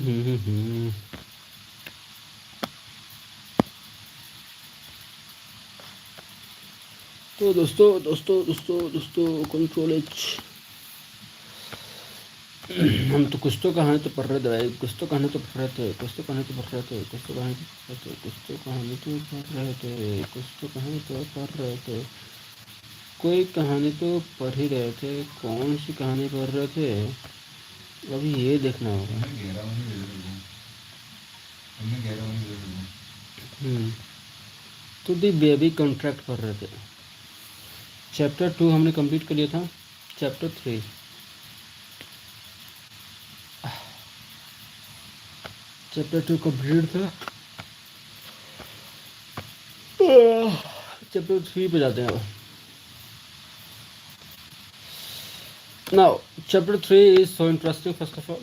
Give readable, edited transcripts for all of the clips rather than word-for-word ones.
तो दोस्तों control H. हम तो कुछ तो कहानी तो पढ़ रहे थे भाई, कुछ तो कहानी तो पढ़ रहे थे, कुछ तो कहानी तो पढ़ रहे थे, कुछ तो कहानी तो पढ़ रहे थे, कुछ तो कहानी तो पढ़ रहे थे, कुछ तो कहानी तो पढ़ रहे थे, कोई कहानी तो पढ़ ही रहे थे। कौन सी कहानी पढ़ रहे थे अभी ये देखना होगा। तो दी बेबी कॉन्ट्रैक्ट पढ़ रहे थे। चैप्टर 2 हमने कंप्लीट कर लिया था। चैप्टर 3 चैप्टर 2 कंप्लीट था। चैप्टर 3 पे जाते हैं अब। Now, chapter 3 is so interesting, first of all.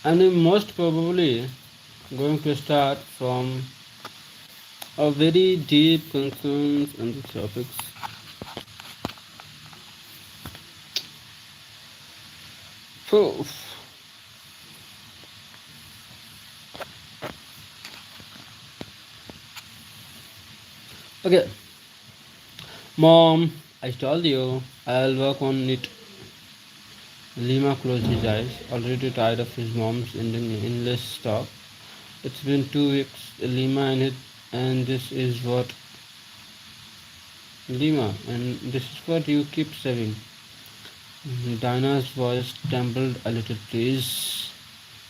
And we most probably going to start from a very deep concerns and the topics. So, okay, Mom, I told you I'll work on it. Lima closed his eyes, already tired of his mom's endless talk. It's been 2 weeks, Lima, and this is what Lima, and this is what you keep saying. Dinah's voice trembled a little. Please,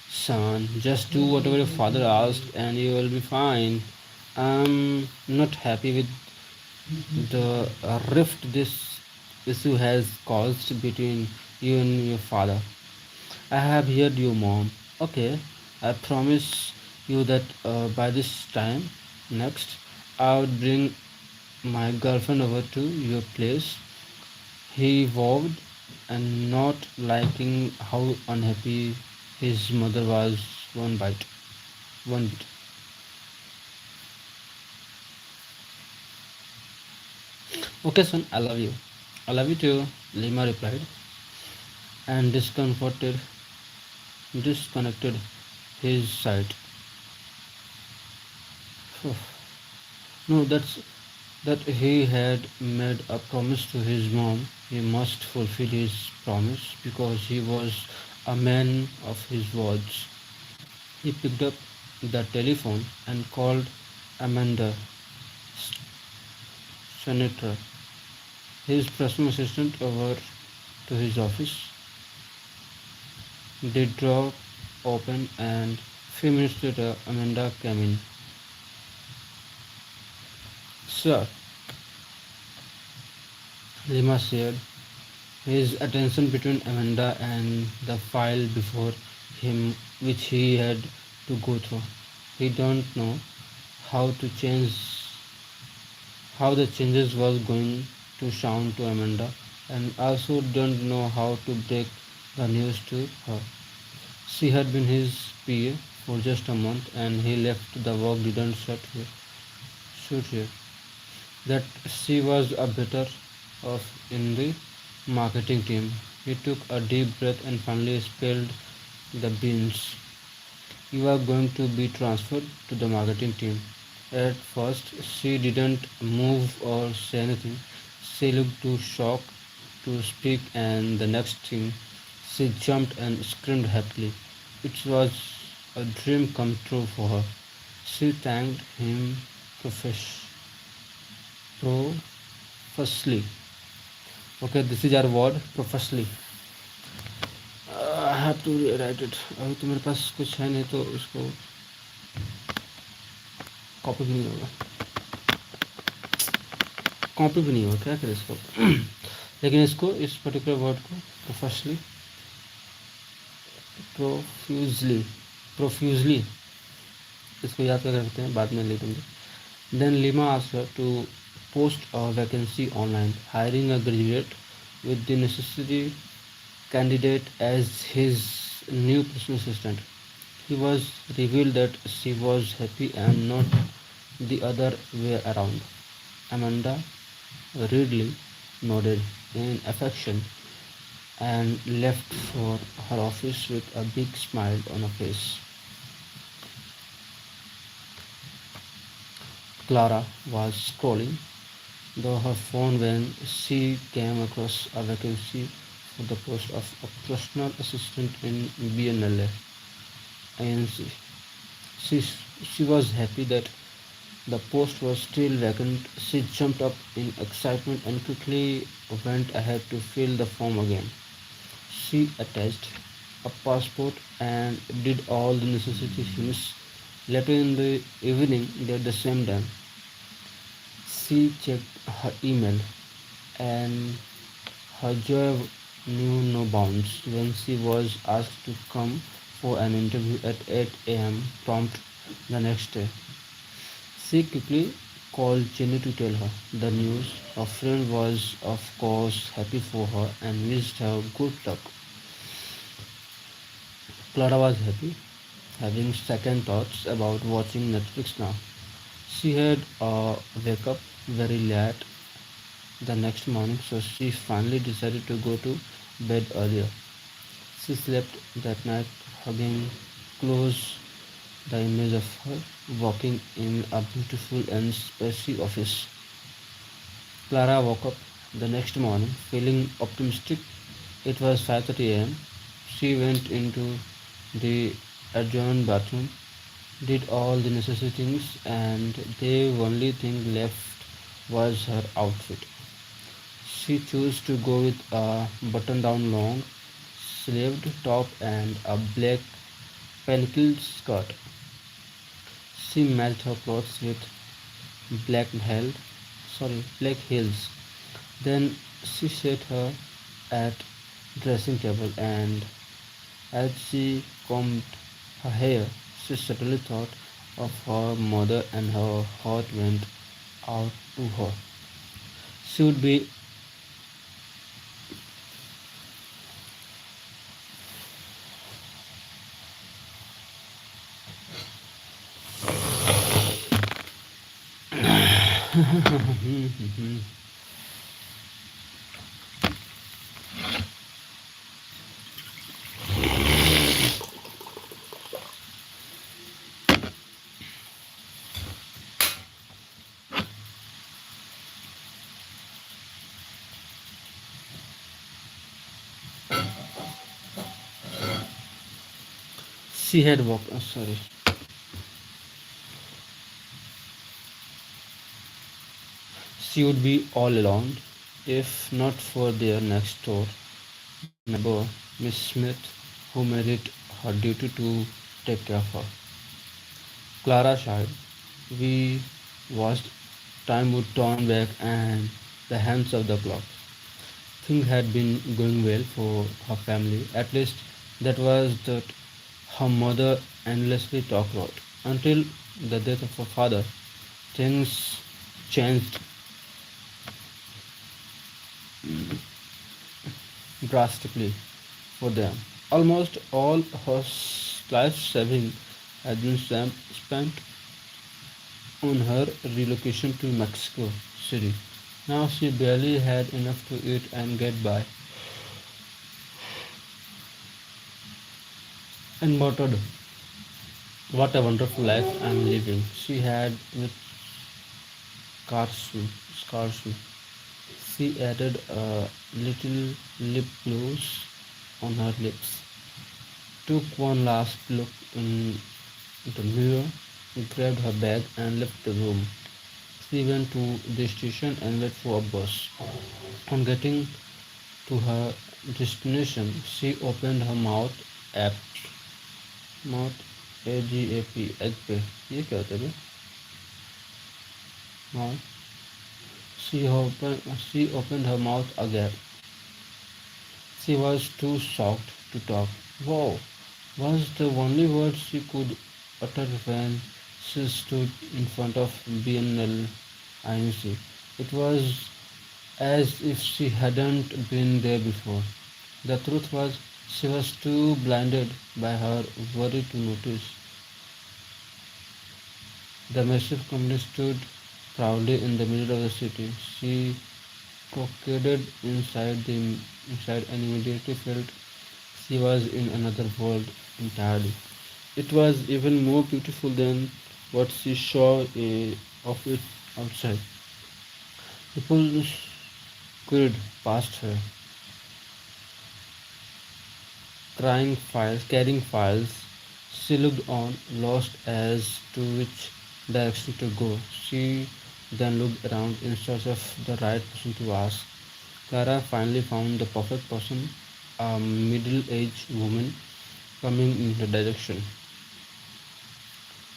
son, just do whatever your father asked and you will be fine. I'm not happy with the rift this issue has caused between you and your father. I have heard you, Mom. Okay, I promise you that by this time next, I would bring my girlfriend over to your place. He vowed, and not liking how unhappy his mother was one bit. Okay, son, I love you. I love you too, Lima replied, and disconnected his sight. No, that he had made a promise to his mom. He must fulfill his promise because he was a man of his words. He picked up the telephone and called Amanda Senator, his personal assistant, over to his office. The door opened and few minutes later Amanda came in. Sir, Lima said, his attention between Amanda and the file before him which he had to go through. He don't know how to change how the changes was going to sound to Amanda, and also don't know how to break the news to her. She had been his PA for just a month and he left the work didn't suit her. That she was a better off in the marketing team. He took a deep breath and finally spilled the beans. You are going to be transferred to the marketing team. At first, she didn't move or say anything. She looked too shocked to speak, and the next thing, she jumped and screamed happily. It was a dream come true for her. She thanked him profusely. Okay, this is our word, profusely. I have to write it. अभी तो मेरे पास कुछ है नहीं तो इसको copy भी नहीं होगा, कॉपी भी नहीं होगा, क्या करें इसको। लेकिन इसको इस पर्टिकुलर वर्ड को प्रोफेशनली प्रोफ्यूजली इसको याद कर रखते हैं, बाद में ले लेंगे। Then Lima asked her to post a vacancy online hiring a graduate with the necessary candidate as his new personal assistant. He was revealed that she was happy and not the other way around. Amanda readily nodded in affection. and left for her office with a big smile on her face. Clara was scrolling though her phone when she came across a vacancy for the post of a personal assistant in BNLA INC. She, she was happy that the post was still vacant. She jumped up in excitement and quickly went ahead to fill the form again. She attached a passport and did all the necessary things. Later in the evening, at the same time, she checked her email and her joy knew no bounds when she was asked to come for an interview at 8 a.m. prompt the next day. She quickly called Jenny to tell her the news. Her friend was, of course, happy for her and wished her good luck. Clara was happy, having second thoughts about watching Netflix now. She had wake up very late the next morning, so she finally decided to go to bed earlier. She slept that night, hugging close the image of her walking in a beautiful and spacey office. Clara woke up the next morning feeling optimistic. It was 5:30 a.m. She went into the adjourned bathroom, did all the necessary things, and the only thing left was her outfit. She chose to go with a button-down long sleeved top and a black pencil skirt. She matched her clothes with black held, black heels. Then she sat her at dressing table and as she combed her hair, she suddenly thought of her mother and her heart went out to her. She would be she had walked she would be all alone if not for their next door neighbor, Miss Smith, who made it her duty to take care of her. Clara sighed. We watched time would turn back and the hands of the clock. Things had been going well for her family. At least that was that her mother endlessly talked about. Until the death of her father, things changed drastically for them. Almost all her life savings had been spent on her relocation to Mexico City. Now she barely had enough to eat and get by, and muttered, "What a wonderful life I'm living." She had with scarcely. She added a little lip gloss on her lips, took one last look in the mirror, grabbed her bag and left the room. She went to the station and waited for a bus. On getting to her destination, she opened her mouth apt mouth AGAP egg पे ये क्या होता है बे? Mouth. She opened her mouth agape. She was too shocked to talk. Wow was the only word she could utter when she stood in front of BNL INC. It was as if she hadn't been there before. The truth was, she was too blinded by her worry to notice. The massive company stood proudly in the middle of the city. She cockaded inside the inside and immediately felt she was in another world entirely. It was even more beautiful than what she saw of it outside. People scurried past her, carrying files. She looked on, lost as to which direction to go. She then looked around in search of the right person to ask. Clara finally found the perfect person, a middle-aged woman coming in her direction.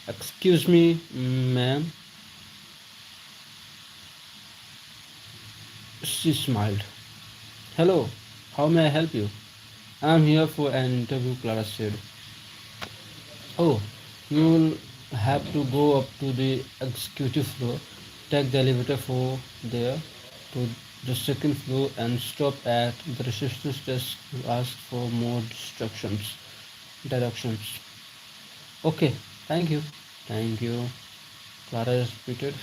Excuse me, ma'am, she smiled. Hello, how may I help you? I'm here for an interview, Clara said. Oh, you'll have to go up to the executive floor, take the elevator for there to the second floor and stop at the receptionist desk to ask for more directions. Okay, thank you. Thank you, Clara repeated,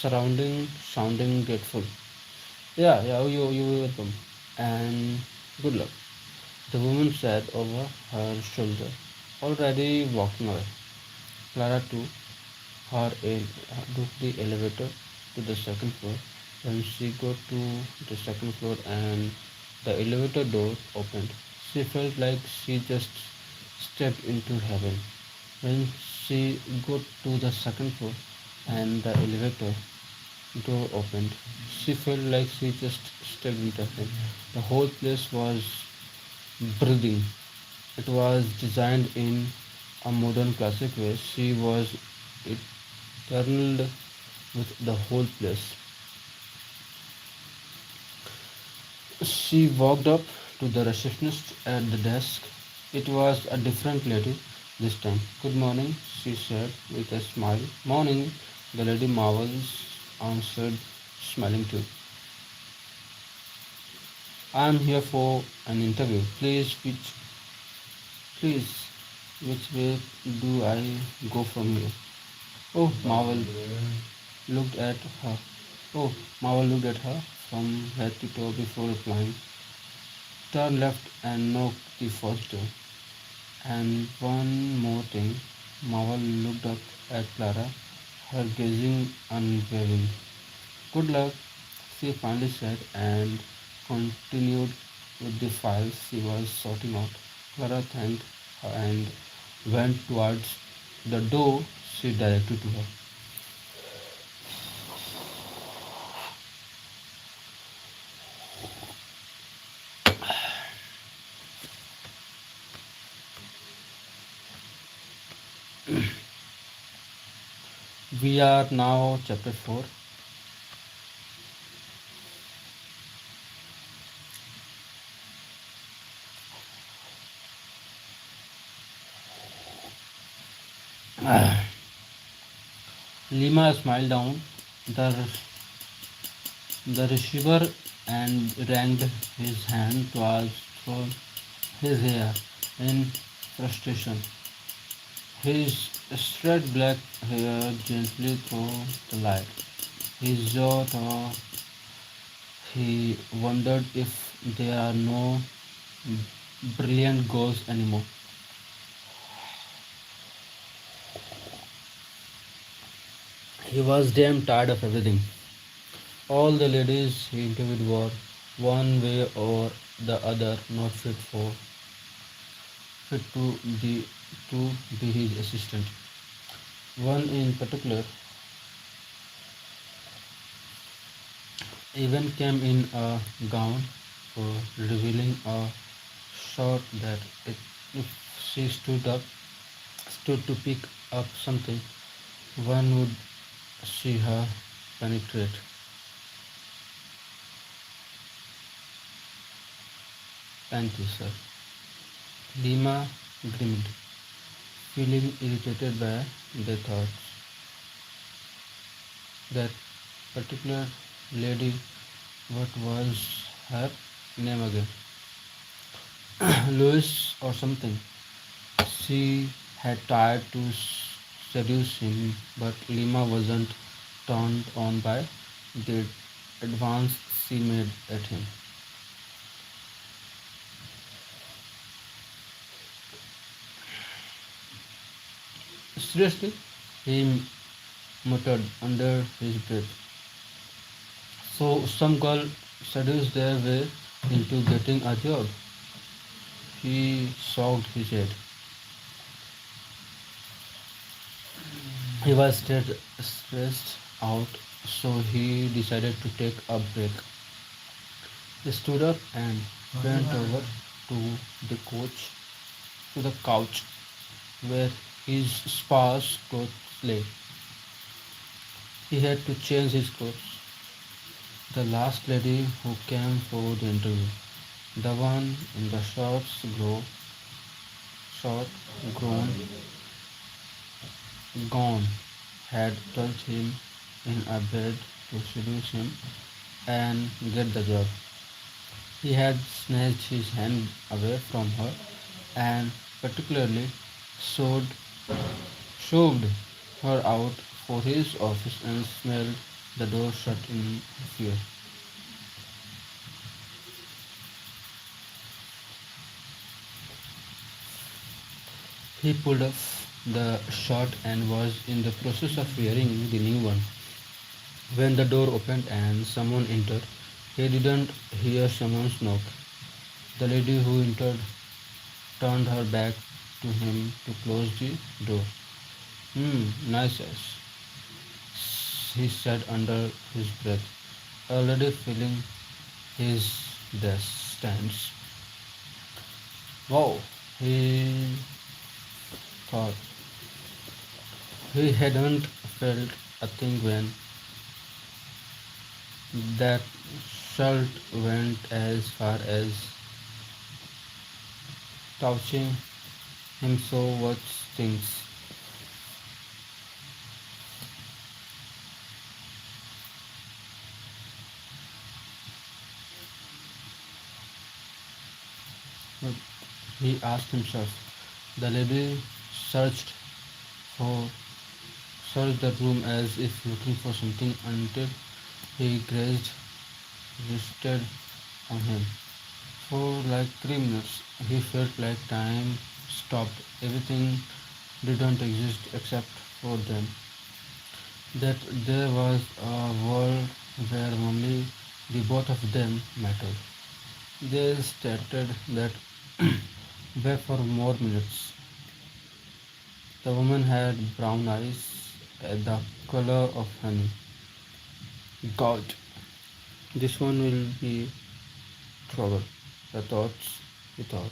sounding grateful. Yeah, you're welcome. And good luck. The woman said over her shoulder, already walking away. Clara too her took the elevator to the second floor. When she got to the second floor and the elevator door opened, she felt like she just stepped into heaven. When she got to the second floor and the elevator door opened, she felt like she just stepped into heaven. The whole place was breathing. It was designed in a modern classic way. She was eternal with the whole place. She walked up to the receptionist at the desk. It was a different lady this time. Good morning, she said with a smile. Morning, the lady Marvels answered, smiling too. I am here for an interview. Please, which way do I go from here? Oh, Marvel looked at her. Oh, Marvel looked at her from head to toe before replying. Turn left and knock the first door. And one more thing. Marvel looked up at Clara, her gazing unwavering. Good luck, she finally said and continued with the files she was sorting out. Clara thanked her and went towards the door she directed to her. We are now chapter 4. Lima smiled down the receiver and wrung his hand towards through his hair in frustration. His straight black hair gently through the light. His jaw thought he wondered if there are no brilliant girls anymore. He was damn tired of everything. All the ladies he interviewed were, one way or the other, not fit to be his assistant. One in particular even came in a gown, revealing a shot that if she stood to pick up something, one would see her penetrate. Thank you, sir. Lima grinned, feeling irritated by the thoughts. That particular lady, what was her name again? Louis or something. She had tried to seduce him, but Lima wasn't turned on by the advance she made at him. Seriously? He muttered under his breath. So some girl seduced their way into getting a job. He shocked his head. He was stressed out, so he decided to take a break. He stood up and went over to the couch, to the couch where his sparse clothes lay. He had to change his clothes. The last lady who came for the interview, the one in the short, grown gown, had touched him in a bed to seduce him and get the job. He had snatched his hand away from her and particularly shoved, shoved her out for his office and smelled the door shut in fear. He pulled off the shirt and was in the process of wearing the new one when the door opened and someone entered. He didn't hear someone's knock. The lady who entered turned her back to him to close the door. Nice ass, he said under his breath, already feeling his desk stance. Wow, he thought. He hadn't felt a thing when that shirt went as far as touching him so what things. But he asked himself. The lady searched for searched the room as if looking for something until he grazed rested on him. For like 3 minutes he felt like time stopped. Everything didn't exist except for them. That there was a world where only the both of them mattered. They stated that way for more minutes. The woman had brown eyes, the color of honey. God, this one will be trouble. He thought.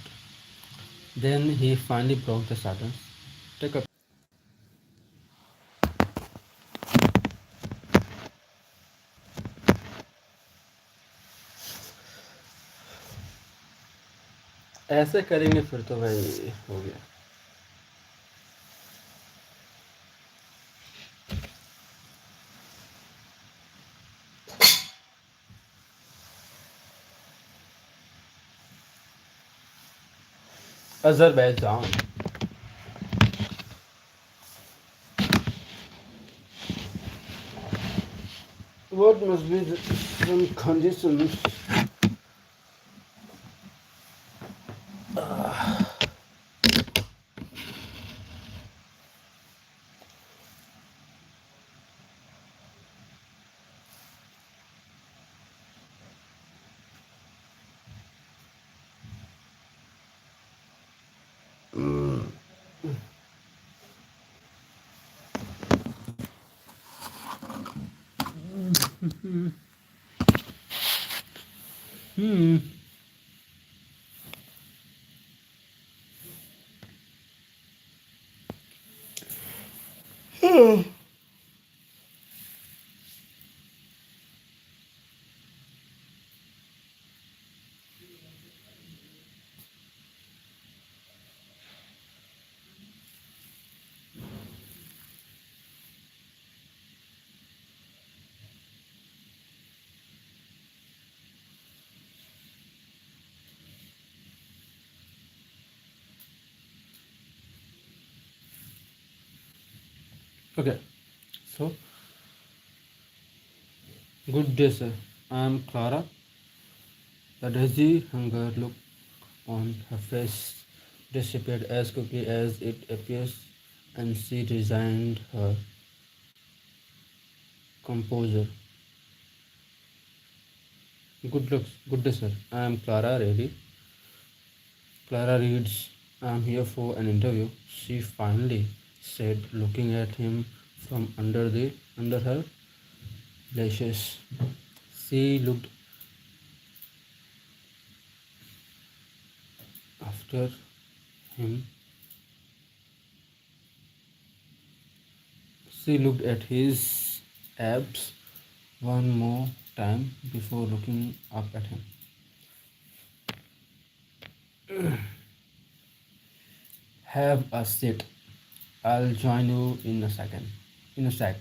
Then he finally broke the silence. Take a ऐसे करेंगे फिर तो भाई हो गया Azerbaijan. What must be some conditions? Hmm. Okay, so good day, sir. I am Clara. The dizzy hunger look on her face disappeared as quickly as it appears and she resigned her composure. Good looks, good day, sir. I am Clara Reddy. Clara reads, I am here for an interview. She finally said, looking at him from under her lashes. She looked after him. She looked at his abs one more time before looking up at him. Have a seat. I'll join you in a second. In a sec,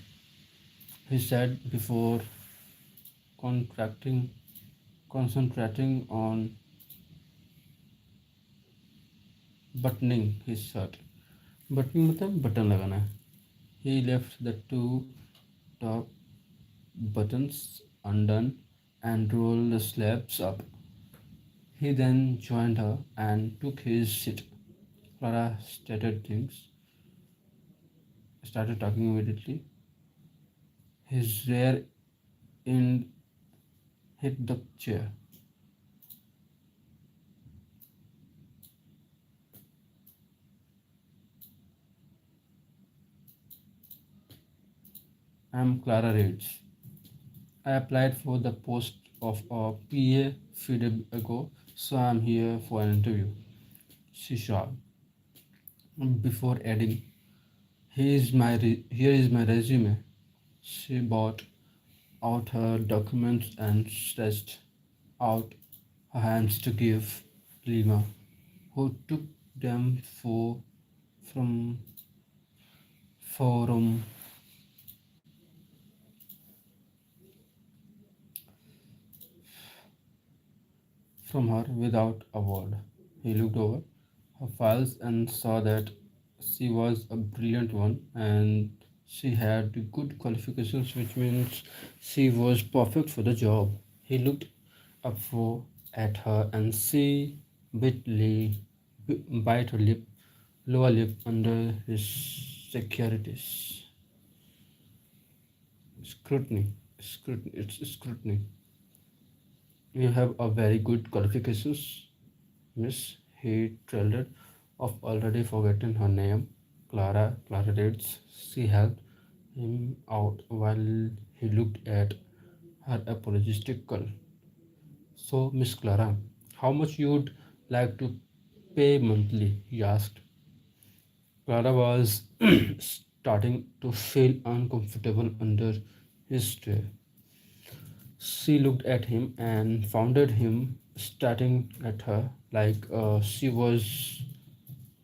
he said before contracting concentrating on buttoning his shirt. Buttoning मतलब button लगाना है. He left the two top buttons undone and rolled the slabs up. He then joined her and took his seat. Clara started talking immediately. His rear end hit the chair. I'm Clara Reeds. I applied for the post of a PA few days ago, so I'm here for an interview. She shot before adding, Here is my resume." She brought out her documents and stretched out her hands to give Lima, who took them from from from her without a word. He looked over her files and saw that she was a brilliant one and she had good qualifications, which means she was perfect for the job. He looked up at her and she bitly bite her lower lip under his securities. Scrutiny. You have a very good qualifications, Miss. He trailed off, already forgotten her name. Clara Reeds. She helped him out while he looked at her apologetical. So, Miss Clara, how much you'd like to pay monthly? He asked. Clara was starting to feel uncomfortable under his stare. She looked at him and found him staring at her like she was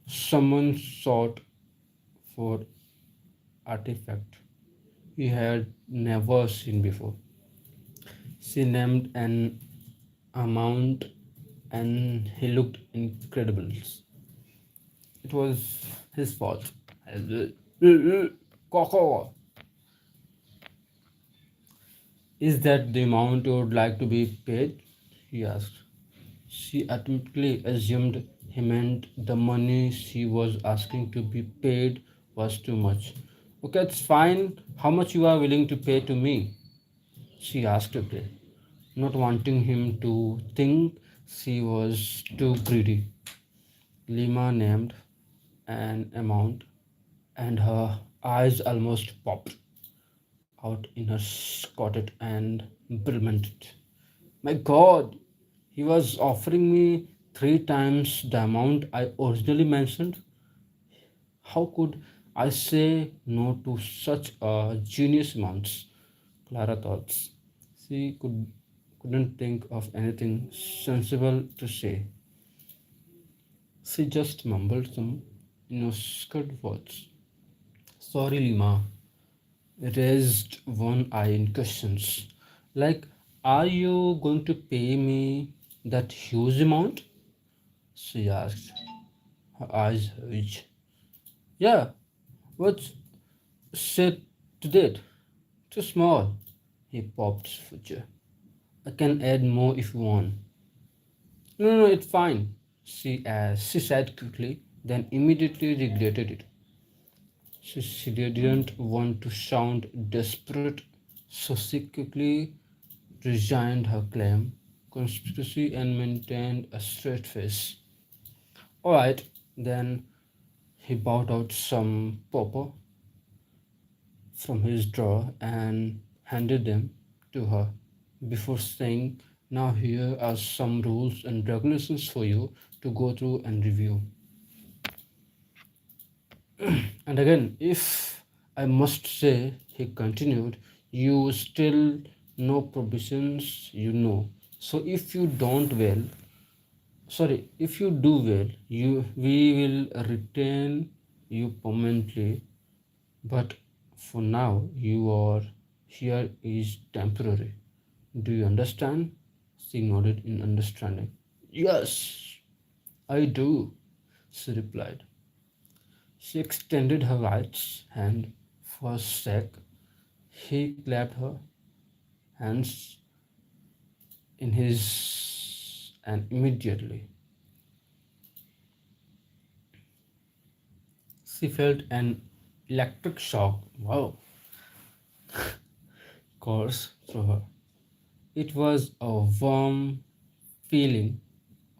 someone sought for artifact he had never seen before. She named an amount and he looked incredible. It was his fault. Coco, is that the amount you would like to be paid? He asked. She automatically assumed he meant the money she was asking to be paid was too much. Okay, it's fine. How much you are willing to pay to me? She asked quickly, not wanting him to think she was too greedy. Lima named an amount and her eyes almost popped out in her scotted and brilliant. My God, he was offering me three times the amount I originally mentioned. How could I say no to such a genius amounts? Clara thought. She couldn't think of anything sensible to say. She just mumbled some innocent words. Sorry, Lima. Raised one eye in questions. Like, are you going to pay me that huge amount? She asked, her eyes huge. Yeah, what's said to that? Too small. He popped future. I can add more if you want. No, it's fine. She said quickly, then immediately regretted it. She didn't want to sound desperate, so she quickly resigned her claim, conspiracy, and maintained a straight face. Alright, then he brought out some paper from his drawer and handed them to her before saying, "Now, here are some rules and regulations for you to go through and review." And again, if I must say, he continued, "you still know provisions, you know. So if you do well, we will retain you permanently. But for now, you are here is temporary. Do you understand?" She nodded in understanding. "Yes, I do," she replied. She extended her right hand for a sec. He clapped her hands in his, and immediately she felt an electric shock. Wow, course through her. It was a warm feeling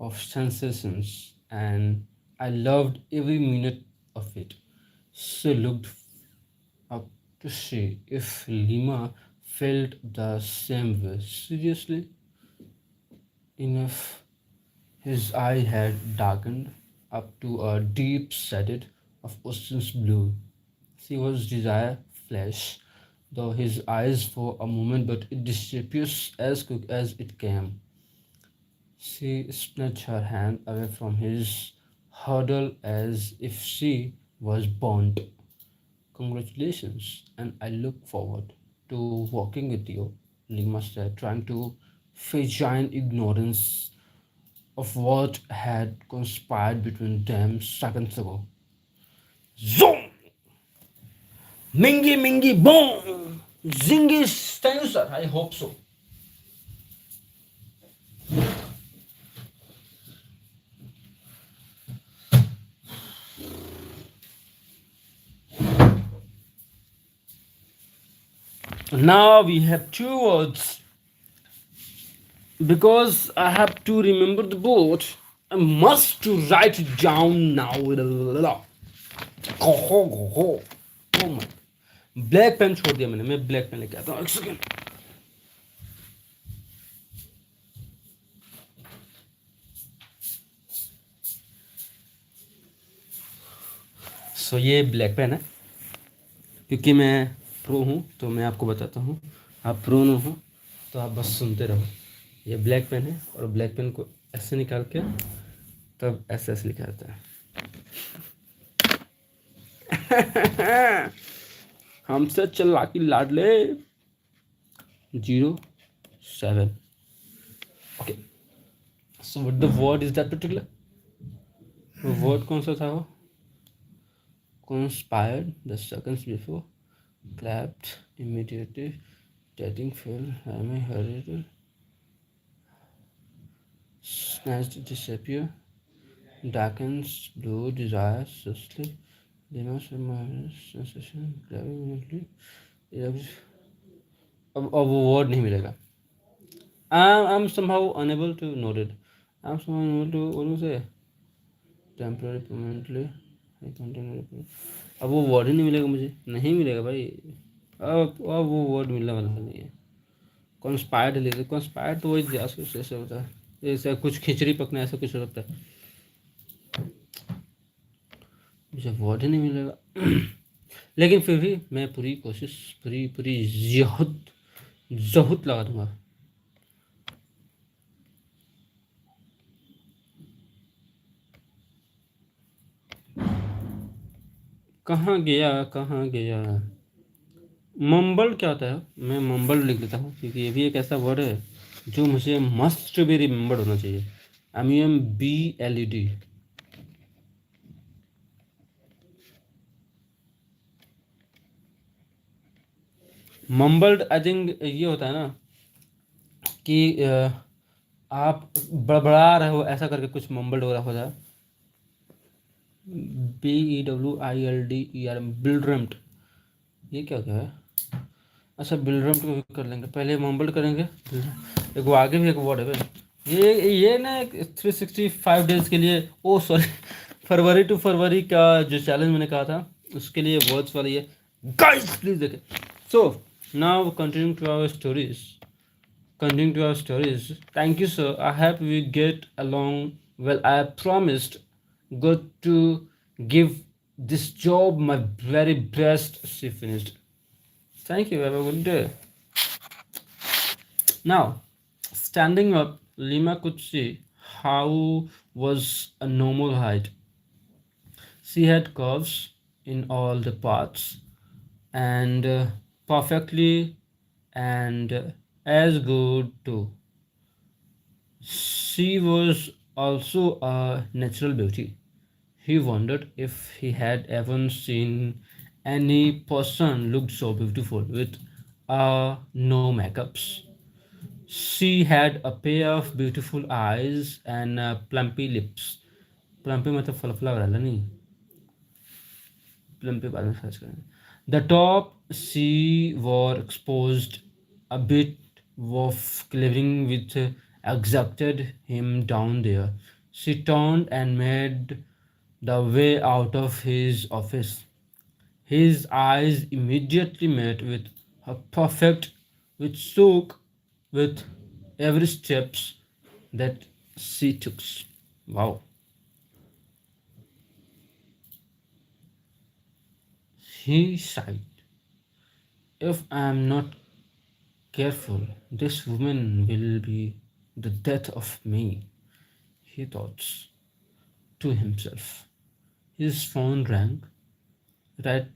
of sensations, and I loved every minute of it. She looked up to see if Lima felt the same way. Seriously enough, his eye had darkened up to a deep shade of ocean's blue. She was desire flash, though his eyes for a moment, but it disappears as quick as it came. She snatched her hand away from his, huddled as if she was burnt. "Congratulations, and I look forward to working with you," Lima said, trying to feign ignorance of what had conspired between them seconds ago. Zoom! Mingy mingy boom! Zingy sir. I hope so. Now we have two words. Because I have to remember the board, I must to write it down now. Oh my, black pen छोड़ दिया मैंने, मैं black pen लेके आता हूँ, एक second. सो ये black pen है, क्योंकि मैं प्रो हूँ तो मैं आपको बताता हूँ. आप प्रो न हो तो आप बस सुनते रहो. ये ब्लैक पेन है, और ब्लैक पेन को ऐसे निकाल के तब ऐसे ऐसे लिखा जाता है. हमसे चलाकी लाडले 07. Okay, so what the word is that particular word? कौन सा था वो? Conspired the seconds before, clapped immediately, dating failed, Hammy hurried, snatched, disappear, darkens, blue, desire, successfully, limits, sensation, grabbing immediately. अब वो वर्ड नहीं मिलेगा. I'm somehow unable to note it. I'm somehow unable to, what do you say? Temporary, permanently. अब वो word ही नहीं मिलेगा, मुझे नहीं मिलेगा भाई. अब वो वर्ड मिलने वाला नहीं है. कॉन्स्पायर्ड ले लो. कॉन्स्पायर्ड तो वही जासूस ऐसे होता है, जैसे कुछ खिचड़ी पकना, ऐसा कुछ होता है. मुझे वर्ड ही नहीं मिलेगा. लेकिन फिर भी मैं पूरी कोशिश, पूरी जहद लगा दूंगा. कहाँ गया? मम्बल क्या होता है? मैं मम्बल लिख देता हूँ, क्योंकि ये भी एक ऐसा वर्ड है जो मुझे मस्ट भी रिमेम्बर्ड होना चाहिए. MEMBLED. मम्बल्ड आई थिंक ये होता है ना कि आप बड़बड़ा रहे हो ऐसा करके कुछ मम्बल्ड हो रहा होता है. BEWILDER, बिल्ड्रम्ट, ये क्या क्या है? अच्छा, बिल्ड्रम्ट को भी कर लेंगे, पहले मम्बल्ड करेंगे। एक वो आगे भी एक वर्ड है भाई, ये ना 365 डेज के लिए, ओ सॉरी, फरवरी टू फरवरी का जो चैलेंज मैंने कहा था उसके लिए वर्ड्स वाली है। गाइस प्लीज देखें। So now continue to our stories, continuing to our stories. Thank you, sir. I hope we get along well. I promised God to give this job my very best. She finished. Thank you. Have a good day. Now, standing up, Lima could see how was a normal height. She had curves in all the parts and perfectly and as good too. She was also a natural beauty. He wondered if he had ever seen any person look so beautiful with no makeups. She had a pair of beautiful eyes and plumpy lips. Plumpy मतलब फलफला वाला नहीं, plumpy बाद में search करेंगे. The top she wore exposed a bit of cleaving which exacted him down there. She turned and made the way out of his office. His eyes immediately met with her perfect, which shook with every steps that she took. Wow. He sighed. If I am not careful, this woman will be the death of me, he thought to himself. His phone rang right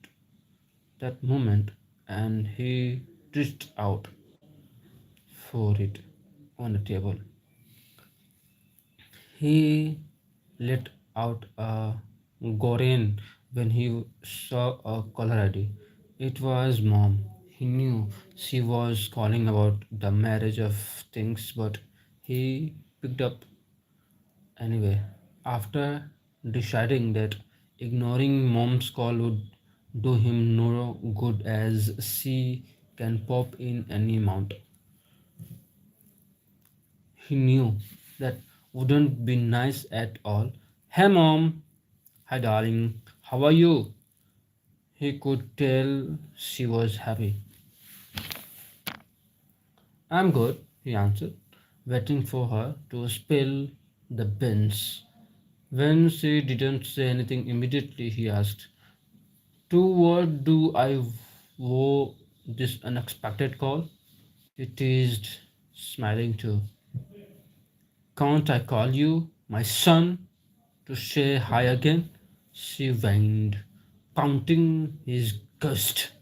that moment and he reached out for it on the table. He let out a groan when he saw a caller ID. It was mom. He knew she was calling about the marriage of things, but he picked up anyway. After deciding that ignoring mom's call would do him no good as she can pop in any amount, he knew that wouldn't be nice at all. Hey mom, hi darling, how are you? He could tell she was happy. I'm good, he answered, waiting for her to spill the beans. When she didn't say anything immediately, he asked, to what do I owe this unexpected call? He teased, smiling too. Can't I call you my son to say hi again? She whined, counting his gust.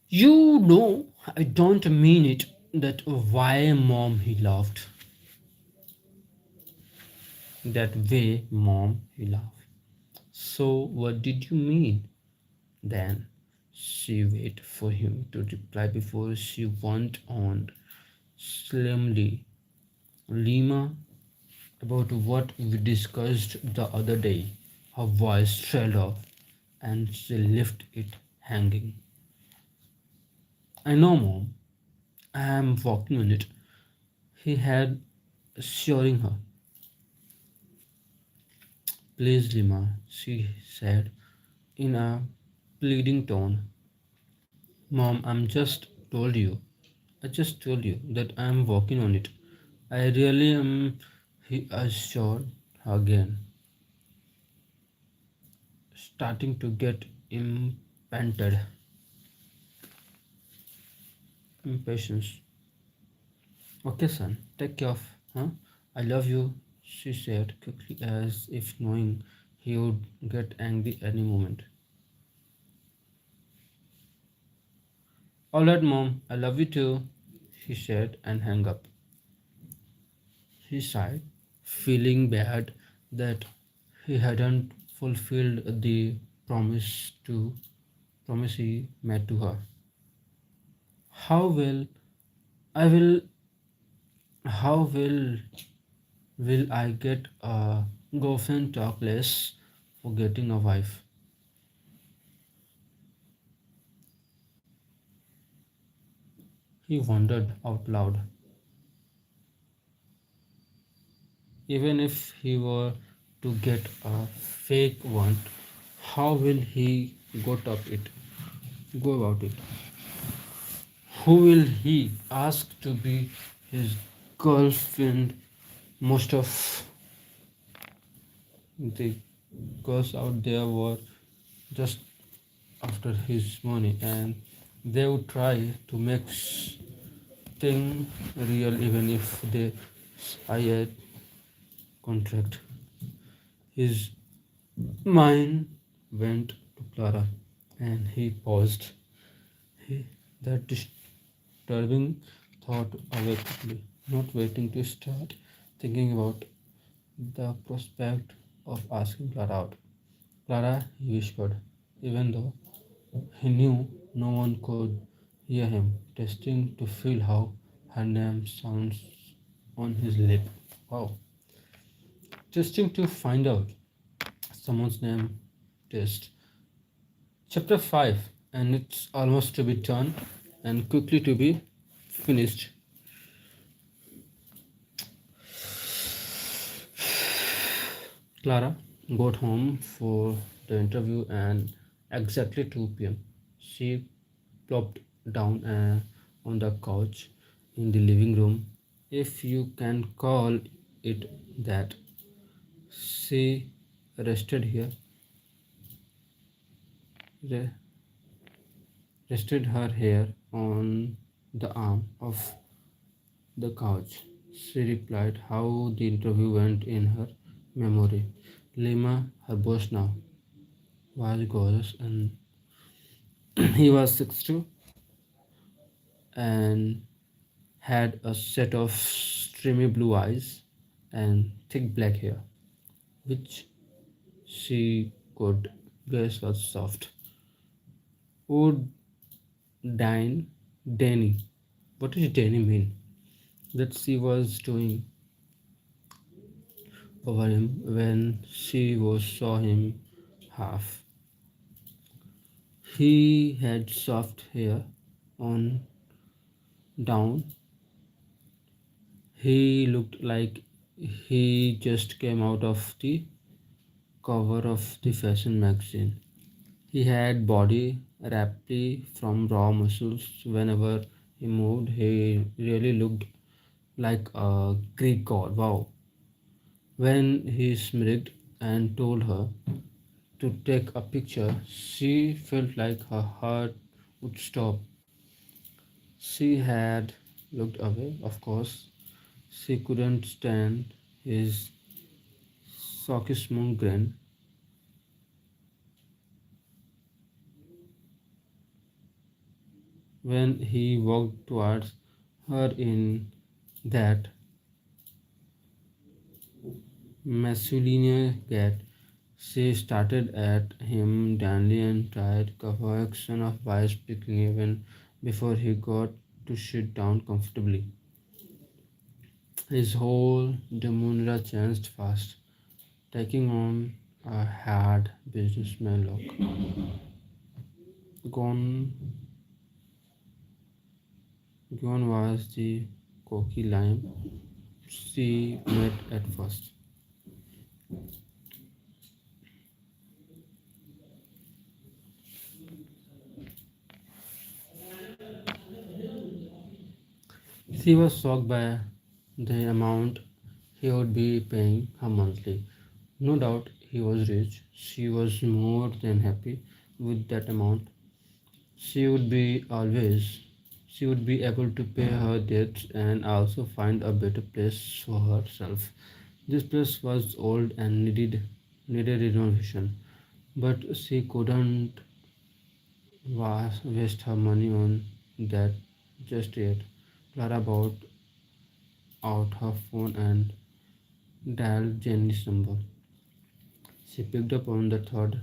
You know, I don't mean it that way, mom, he laughed. That way, mom, he laughed. So, what did you mean? Then she waited for him to reply before she went on slimly. Lima, about what we discussed the other day. Her voice trailed off and she left it hanging. I know, mom. I am working on it. He had assuring her. Please, Lima, she said in a pleading tone. Mom, I just told you that I am working on it. I really am, he assured her again, starting to get impatience. Okay, son, take care of, huh? I love you, she said quickly as if knowing he would get angry any moment. All right, mom, I love you too, he said and hung up. He sighed, feeling bad that he hadn't fulfilled the promise he made to her. How will I will how will Will I get a girlfriend talk less for getting a wife? He wondered out loud. Even if he were to get a fake one, how will he go about it? Who will he ask to be his girlfriend? Most of the girls out there were just after his money, and they would try to make thing real even if they sign contract. His mind went to Clara, and he paused. He, that disturbing thought away quickly, not waiting to start thinking about the prospect of asking Clara out. Clara, he whispered, even though he knew no one could hear him, testing to feel how her name sounds on his lip. Wow. Testing to find out someone's name test. Chapter 5, and it's almost to be done and quickly to be finished. Clara got home for the interview and exactly 2 p.m. She plopped down on the couch in the living room, if you can call it that. She rested here, re- rested her hair on the arm of the couch. She replied how the interview went in her memory. Lima, her boss now, was gorgeous and he was 6'2" and had a set of streamy blue eyes and thick black hair, which she could guess was soft. Would Danny. What does Danny mean? That she was doing over him when she was saw him half. He had soft hair on down. He looked like he just came out of the cover of the fashion magazine. He had body rapidly from raw muscles. Whenever he moved, he really looked like a Greek god. Wow. When he smirked and told her to take a picture, she felt like her heart would stop. She had looked away, of course. She couldn't stand his sarcastic grin when he walked towards her in that masculine gait. She started at him daily and tried coaxing of by speaking even before he got to sit down comfortably. His whole demeanor changed fast, taking on a hard businessman look. Gone, gone was the cocky lime she met at first. She was shocked by the amount he would be paying her monthly. No doubt he was rich. She was more than happy with that amount. She would be always she would be able to pay her debts and also find a better place for herself. This place was old and needed renovation, but she couldn't waste her money on that just yet. Clara brought out her phone and dialed Jenny's number. She picked up on the third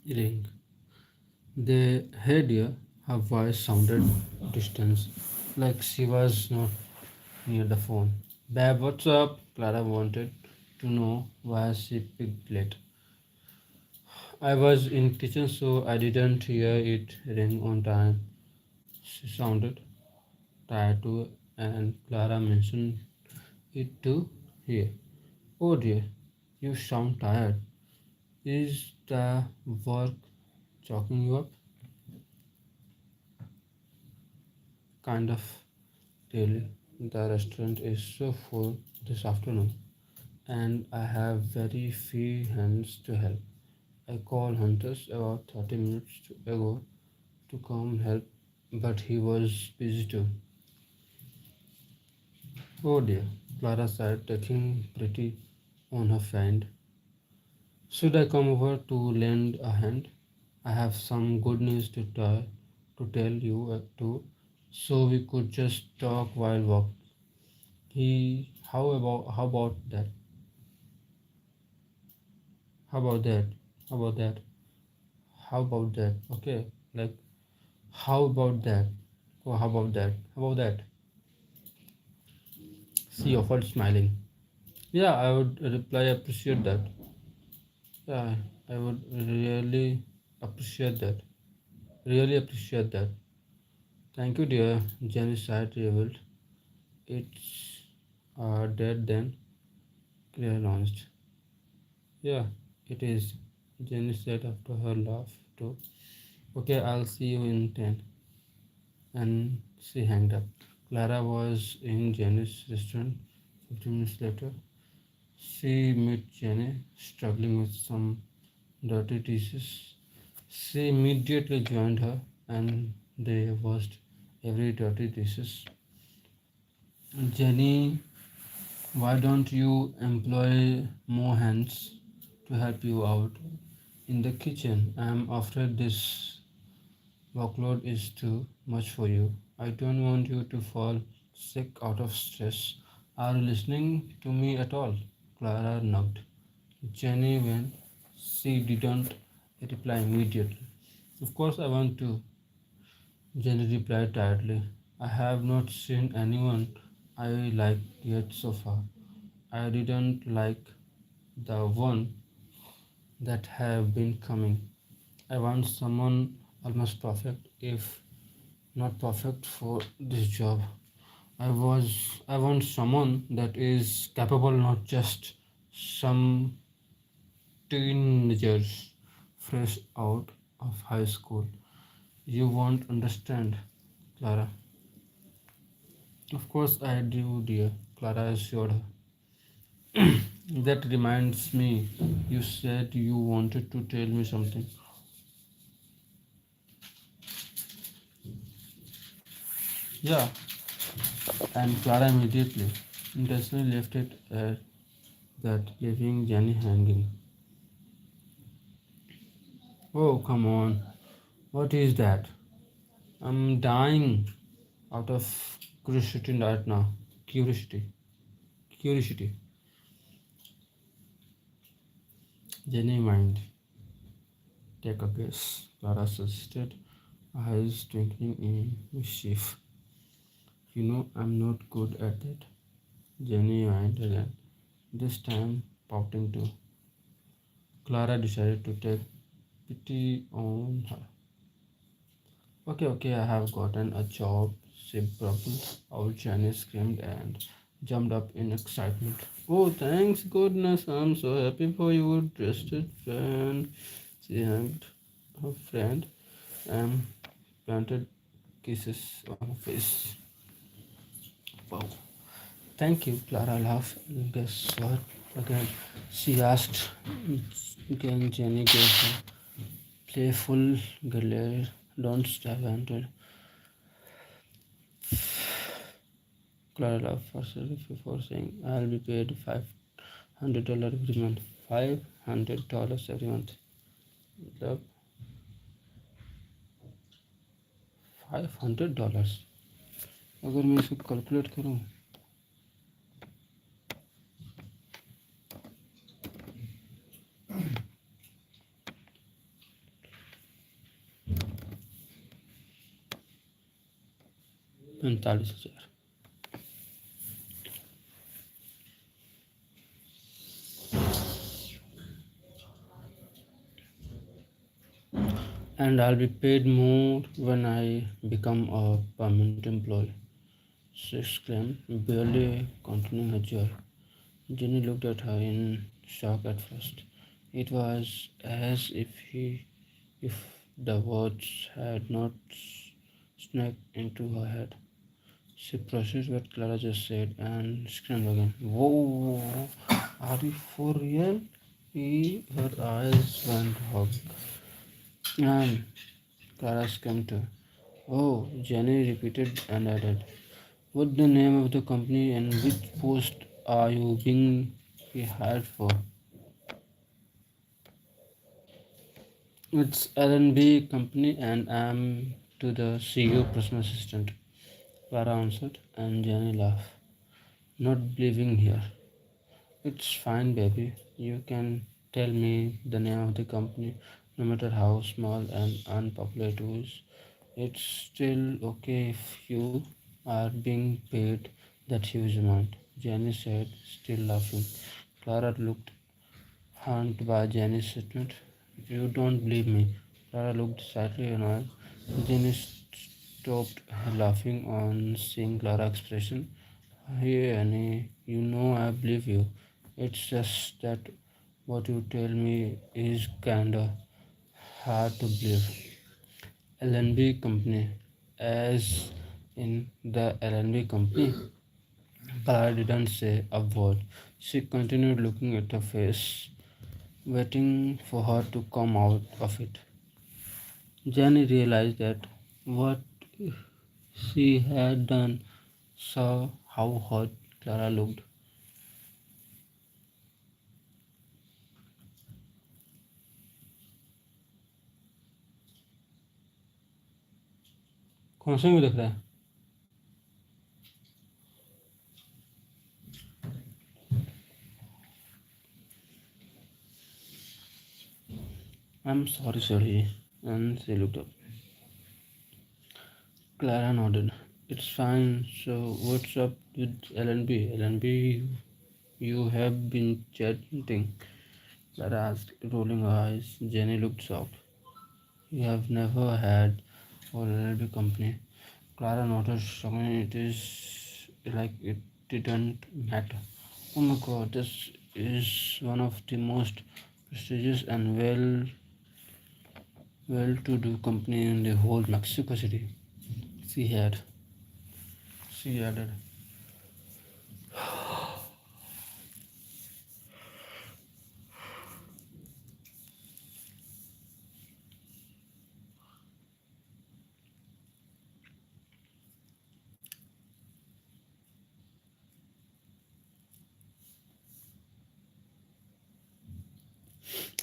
ring. The hey dear, her voice sounded distant, like she was not near the phone. Babe, what's up? Clara wanted to know why she picked late. I was in kitchen so I didn't hear it ring on time. She sounded tired too and Clara mentioned it too here. Oh dear, you sound tired. Is the work choking you up? Kind of, really. The restaurant is so full this afternoon and I have very few hands to help. I called Hunters about 30 minutes ago to come help, but he was busy too. Oh dear, Clara said, taking pretty on her friend. Should I come over to lend a hand? I have some good news to tell you too, so we could just talk while walk. How about that? How about that? How about that? How about that? Okay, like how about that? Oh, how about that? How about that? She offered, smiling. Yeah, I would reply, appreciate that. Yeah, I would really appreciate that. Really appreciate that. Thank you, dear. Jenny sighed, revealed. It's dead then, Claire announced. Yeah, it is. Jenny said after her laugh, too. Okay, I'll see you in 10. And she hanged up. Clara was in Jenny's restaurant 15 minutes later. She met Jenny struggling with some dirty dishes. She immediately joined her and they washed every dirty dishes. Jenny, why don't you employ more hands to help you out in the kitchen? I'm afraid this workload is too much for you. I don't want you to fall sick out of stress. Are you listening to me at all? Clara knocked. Jenny, when she didn't reply immediately. Of course, I want to, Jenny replied tiredly. I have not seen anyone I like yet so far. I didn't like the one that have been coming. I want someone almost perfect, if not perfect for this job. I want someone that is capable, not just some teenagers fresh out of high school. You won't understand, Clara. Of course I do, dear, Clara assured her. That reminds me, you said you wanted to tell me something. Yeah, and Clara immediately, intentionally left it at that, leaving Jenny hanging. Oh, come on. What is that? I'm dying out of curiosity right now. Curiosity. Curiosity. Jenny mind. Take a guess. Clara suggested, eyes twinkling in mischief. You know I'm not good at that. Jenny whined again, this time pouting too. Clara decided to take pity on her. Okay, okay, I have gotten a job, she bubbled out. Jenny screamed and jumped up in excitement. Oh, thanks goodness, I'm so happy for you, trusted friend. She hugged her friend and planted kisses on her face. Wow. Thank you, Clara laughed. Guess what? Again, she asked. Again, Jenny gave her playful glare. Don't stop, Andrew. Clara laughed herself before saying, I'll be paid $500 every month. $500 every month. मतलब $500 अगर मैं इसको calculate करूँ 45,000 And I'll be paid more when I become a permanent employee, she exclaimed, barely containing her joy. Jenny looked at her in shock at first. It was as if the words had not snuck into her head. She processed what Clara just said and screamed again. Whoa, are you for real? Her eyes went hog. And Clara screamed too. Oh, Jenny repeated and added, what's the name of the company and which post are you being hired for? It's L&B company and I'm to the CEO personal assistant. Clara answered and Jenny laughed. Not believing here. It's fine, baby. You can tell me the name of the company, no matter how small and unpopular it is. It's still okay if you are being paid that huge amount, Jenny said, still laughing. Clara looked harmed by Jenny's statement. You don't believe me. Clara looked slightly annoyed. Jenny stopped laughing on seeing Clara's expression. Hey Annie, you know I believe you. It's just that what you tell me is kinda hard to believe. L&B company, as in the L&B company. Clara didn't say a word. She continued looking at her face, waiting for her to come out of it. Jenny realized that what she had done, saw how hurt Clara looked. कौन से में दिख रहा है? I'm sorry, sorry. And she looked up. Clara nodded. It's fine. So what's up with LNB? LNB, you have been chatting. Clara asked, rolling her eyes. Jenny looked shocked. You have never had a LLB company. Clara noticed something. It is like it didn't matter. Oh my god, this is one of the most prestigious and well to do company in the whole Mexico City. She had she added.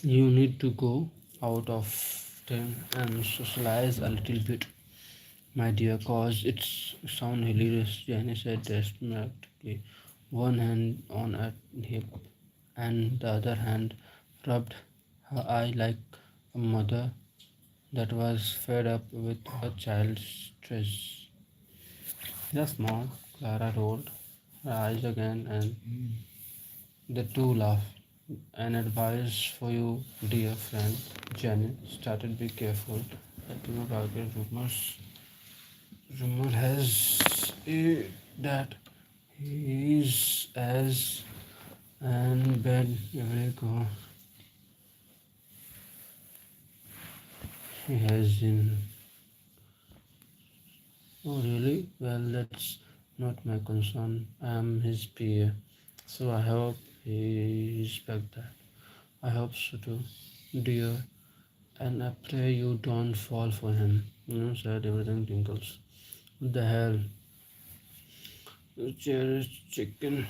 You need to go out of town and socialize a little bit, my dear, cause it's sound hilarious, Janice said desperately, one hand on her hip and the other hand rubbed her eye like a mother that was fed up with a child's stress. Just small, Clara rolled her eyes again and the two laughed. An advice for you, dear friend. Janet started be careful. About rumors. Rumor has it that he is as and bad every go. He has in. Oh really? Well, that's not my concern. I am his peer, so I hope he respect that. I hope so too, dear. And I pray you don't fall for him. Said everything tinkles. What the hell? You cherished chicken.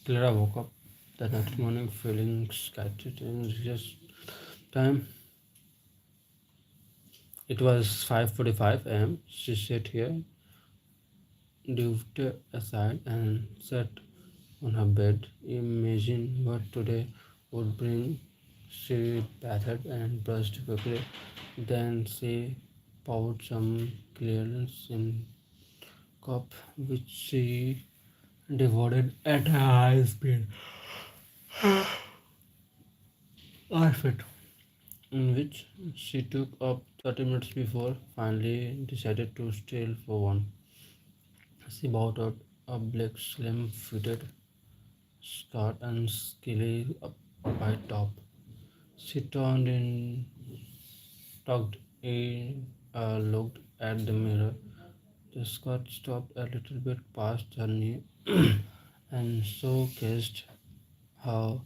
Clara woke up the next morning feeling scattered and just time. It was 5:45 a.m. She sat here, dived aside, and sat on her bed. Imagine what today would bring. She bathed and brushed quickly. Then she poured some clearance in cup, which she devoured at high speed. outfit, in which she took up 30 minutes before finally decided to steal for one. She bought out a black slim fitted skirt and skilly white top. She turned in, tucked in, looked at the mirror. The skirt stopped a little bit past her knee and showcased her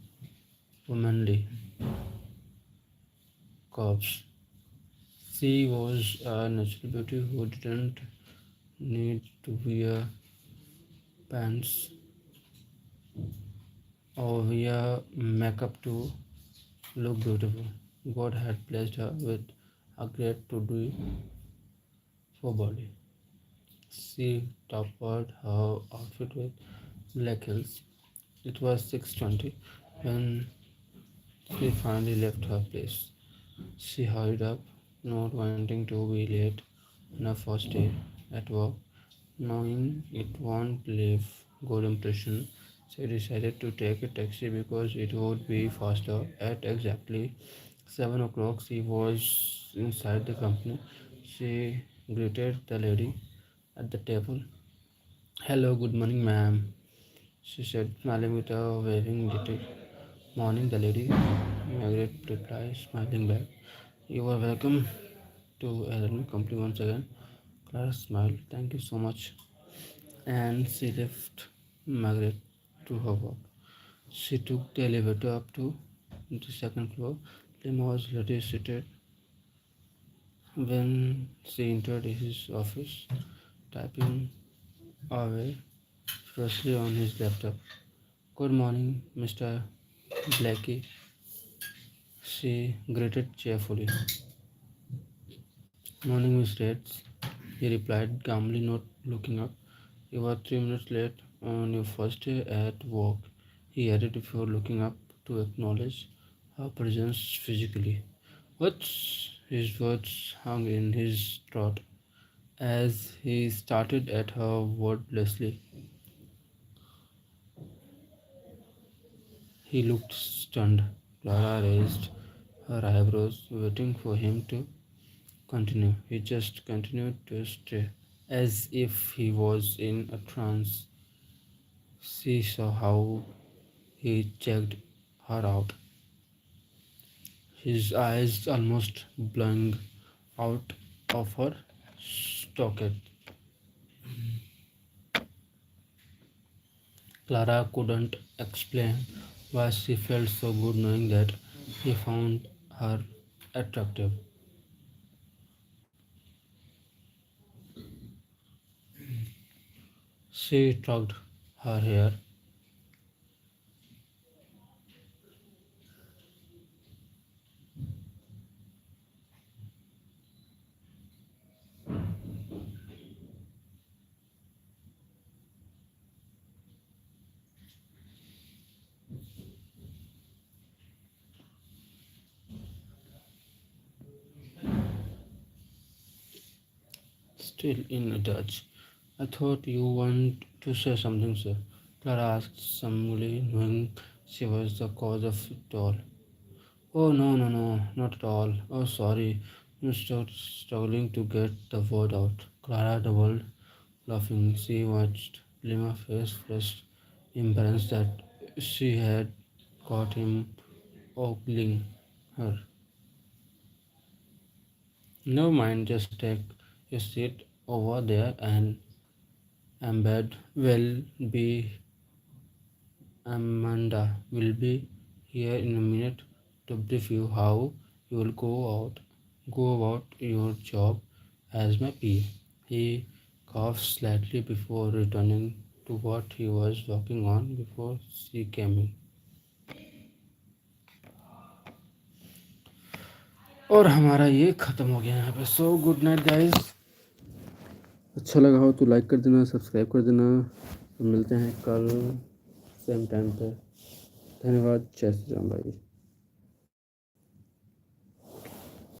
womanly curves. She was a natural beauty who didn't need to wear pants or wear makeup to look beautiful. God had blessed her with a great to do for body. She topped her outfit with black heels. It was 6:20 when she finally left her place. She hurried up, not wanting to be late on her first day at work. Knowing it won't leave good impression, she decided to take a taxi because it would be faster. At exactly 7 o'clock, she was inside the company. She greeted the lady at the table. Hello, good morning, ma'am, she said, smiling with a waving detail. Morning, the lady, Margaret replied, smiling back. You are welcome to Aaron company once again. Clara smiled. Thank you so much. And she left Margaret to her work. She took the elevator up to the second floor. Lima was already seated when she entered his office, typing away furiously on his laptop. Good morning, Mr. Blackie, she greeted cheerfully. Morning, Miss Reds, he replied calmly, not looking up. You are 3 minutes late on your first day at work, he added before looking up to acknowledge her presence physically. What's his words hung in his throat as he started at her wordlessly. He looked stunned. Clara raised her eyebrows, waiting for him to continue. He just continued to stare, as if he was in a trance. She saw how he checked her out, his eyes almost blowing out of her socket. Clara couldn't explain why she felt so good knowing that he found her attractive. She tugged her hair. Still in Dutch. I thought you want to say something, sir. Clara asked sullenly, knowing she was the cause of it all. Oh, no, no, no, not at all. Oh, sorry. I'm struggling to get the word out. Clara doubled, laughing. She watched Lima's face flushed, embarrassed that she had caught him ogling her. Never mind, just take a seat over there and embed will be Amanda will be here in a minute to brief you how you will go about your job as my PA. He coughed slightly before returning to what he was working on before she came in. और हमारा ये ख़त्म हो गया यहाँ पे. So good night guys. अच्छा लगा हो तो लाइक कर देना, सब्सक्राइब कर देना. तो मिलते हैं कल सेम टाइम पे. धन्यवाद. जय श्री राम भाई.